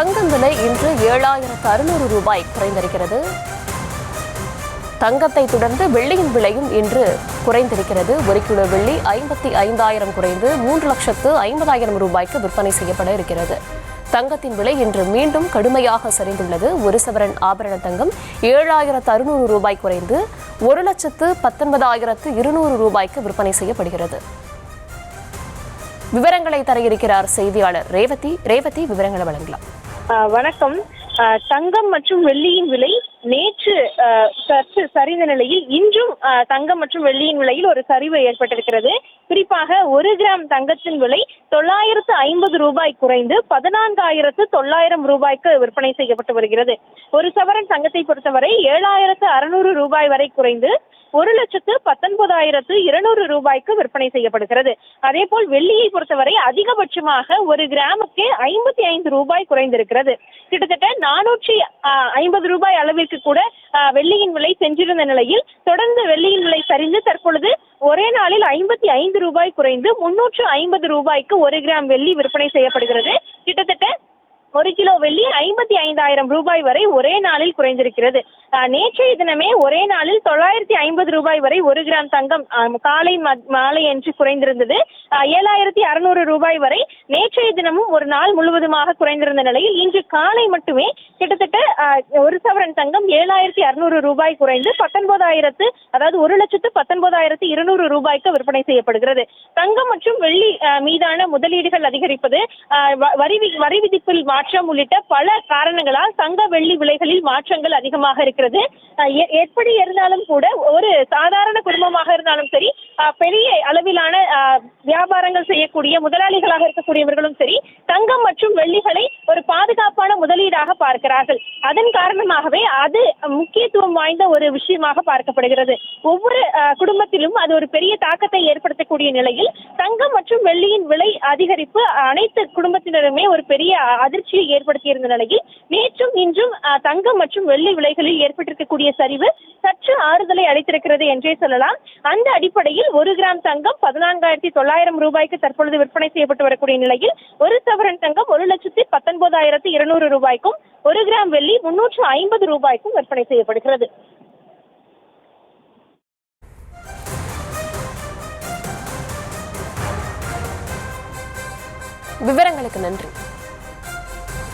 தங்கம் விலை இன்று 7600 ரூபாய் குறைந்திருக்கிறது. தங்கத்தை தொடர்ந்து வெள்ளியின் விலையும் இன்று குறைந்திருக்கிறது. 1 கிலோ வெள்ளி 55,000 குறைந்து 3,50,000 ரூபாய்க்கு விற்பனை செய்யப்பட இருக்கிறது. தங்கத்தின் விலை இன்று மீண்டும் கடுமையாக சரிந்துள்ளது. ஒரு சவரன் ஆபரண தங்கம் 7600 ரூபாய் குறைந்து 1,19,200 ரூபாய்க்கு விற்பனை செய்யப்படுகிறது. விவரங்களை தர இருக்கிறார் செய்தியாளர் ரேவதி. விவரங்களை வழங்கலாம். வணக்கம். தங்கம் மற்றும் வெள்ளியின் விலை நேற்று சற்று சரிந்த நிலையில் இன்றும் தங்கம் மற்றும் வெள்ளியின் விலையில் ஒரு சரிவு ஏற்பட்டிருக்கிறது. குறிப்பாக 1 கிராம் தங்கத்தின் விலை 950 ரூபாய் குறைந்து 14,900 ரூபாய்க்கு விற்பனை செய்யப்பட்டு வருகிறது. ஒரு சவரன் தங்கத்தை பொறுத்தவரை 7,600 ரூபாய் வரை குறைந்து 1,19,200 ரூபாய்க்கு விற்பனை செய்யப்படுகிறது. அதே போல் வெள்ளியை பொறுத்தவரை அதிகபட்சமாக 1 கிராமுக்கு 55 ரூபாய் குறைந்திருக்கிறது. கிட்டத்தட்ட 450 ரூபாய் அளவிற்கு கூட வெள்ளியின் விலை சென்றிருந்த நிலையில் தொடர்ந்து வெள்ளியின் விலை சரிந்து தற்பொழுது ஒரே நாளில் 55 ரூபாய் குறைந்து 350 ரூபாய்க்கு 1 கிராம் வெள்ளி விற்பனை செய்யப்படுகிறது. கிட்டத்தட்ட 1 கிலோ வெள்ளி 55,000 ரூபாய் வரை ஒரே நாளில் குறைந்திருக்கிறது. நேற்றைய தினமே ஒரே நாளில் 950 ரூபாய் வரை 1 கிராம் தங்கம் காலை மாலை என்று குறைந்திருந்தது. 7,600 ரூபாய் வரை நேற்றைய தினமும் ஒரு நாள் முழுவதுமாக குறைந்திருந்த நிலையில் இன்று காலை மட்டுமே கிட்டத்தட்ட 1 சவரன் தங்கம் 7,600 ரூபாய் குறைந்து 1,19,200 ரூபாய்க்கு விற்பனை செய்யப்படுகிறது. தங்கம் மற்றும் வெள்ளி மீதான முதலீடுகள் அதிகரிப்பது, வரி விதிப்பில் மாற்றம் உள்ளிட்ட பல காரணங்களால் தங்க வெள்ளி விலைகளில் மாற்றங்கள் அதிகமாக இருக்கிறது. எப்படி இருந்தாலும் கூட ஒரு சாதாரண குடும்பமாக இருந்தாலும் சரி, பெரிய அளவிலான வியாபாரங்கள் செய்யக்கூடிய முதலாளிகளாக இருக்கக்கூடியவர்களும் சரி, தங்கம் மற்றும் வெள்ளிகளை ஒரு பாதுகாப்பான முதலீடாக பார்க்கிறார்கள். அதன் காரணமாகவே அது முக்கியத்துவம் வாய்ந்த ஒரு விஷயமாக பார்க்கப்படுகிறது. ஒவ்வொரு குடும்பத்திலும் அது ஒரு பெரிய தாக்கத்தை ஏற்படுத்தக்கூடிய நிலையில் தங்கம் மற்றும் வெள்ளியின் விலை அதிகரிப்பு அனைத்து குடும்பத்தினருமே ஒரு பெரிய அதிர்ச்சியை ஏற்படுத்தியிருந்த நிலையில் நேற்றும் இன்றும் தங்கம் மற்றும் வெள்ளி விலைகளில் ஏற்பட்டிருக்கக்கூடிய சரிவு சற்று ஆறுதலை அளித்திருக்கிறது என்றே சொல்லலாம். அந்த அடிப்படையில் 1 கிராம் தங்கம் 14,900 ரூபாய்க்கு தற்பொழுது விற்பனை செய்யப்பட்டு வரக்கூடிய நிலையில் 1 சவரன் தங்கம் 1,19,200 ரூபாய்க்கும் 1 கிராம் வெள்ளி 350 ரூபாய்க்கும் விற்பனை செய்யப்படுகிறது. விவரங்களுக்கு நன்றி.